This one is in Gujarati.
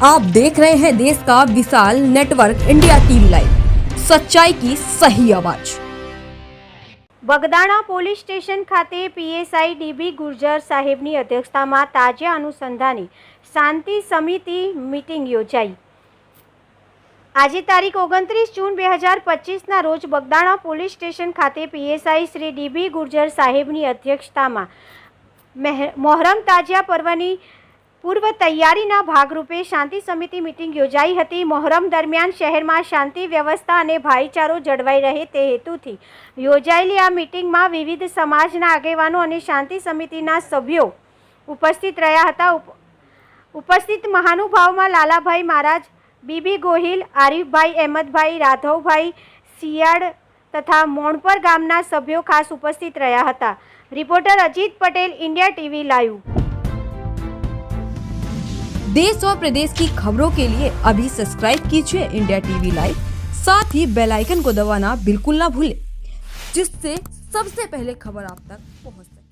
आप देख रहे हैं देश का विशाल नेटवर्क इंडिया टीवी लाइव, सच्चाई की सही आवाज। બગદાણા પોલીસ સ્ટેશન ખાતે પીએસઆઈ ડીબી ગુર્જર સાહેબની અધ્યક્ષતામાં તાજા અનુસંધાને શાંતિ સમિતિ મીટિંગ યોજાઈ। આજે તારીખ 29 જૂન 2025ના રોજ બગદાણા પોલીસ સ્ટેશન ખાતે પીએસઆઈ શ્રી ડીબી ગુર્જર સાહેબની અધ્યક્ષતામાં મોહરમ તાજિયા પર્વની પૂર્વ તૈયારીના ભાગરૂપે શાંતિ સમિતિ મીટિંગ યોજાઈ હતી। મોહરમ દરમિયાન શહેરમાં શાંતિ વ્યવસ્થા અને ભાઈચારો જળવાઈ રહે તે હેતુથી યોજાયેલી આ મીટિંગમાં વિવિધ સમાજના આગેવાનો અને શાંતિ સમિતિના સભ્યો ઉપસ્થિત રહ્યા હતા। ઉપસ્થિત મહાનુભાવોમાં લાલાભાઈ મહારાજ, બીબી ગોહિલ, આરીફભાઈ, અહેમદભાઈ, રાઘવભાઈ સિયાડ તથા મોણપર ગામના સભ્યો ખાસ ઉપસ્થિત રહ્યા હતા। Reporter Ajit Patel, India TV live. देश और प्रदेश की खबरों के लिए अभी सब्सक्राइब कीजिए इंडिया टीवी लाइव, साथ ही बेल आइकन को दबाना बिल्कुल ना भूलें, जिससे सबसे पहले खबर आप तक पहुंच सके।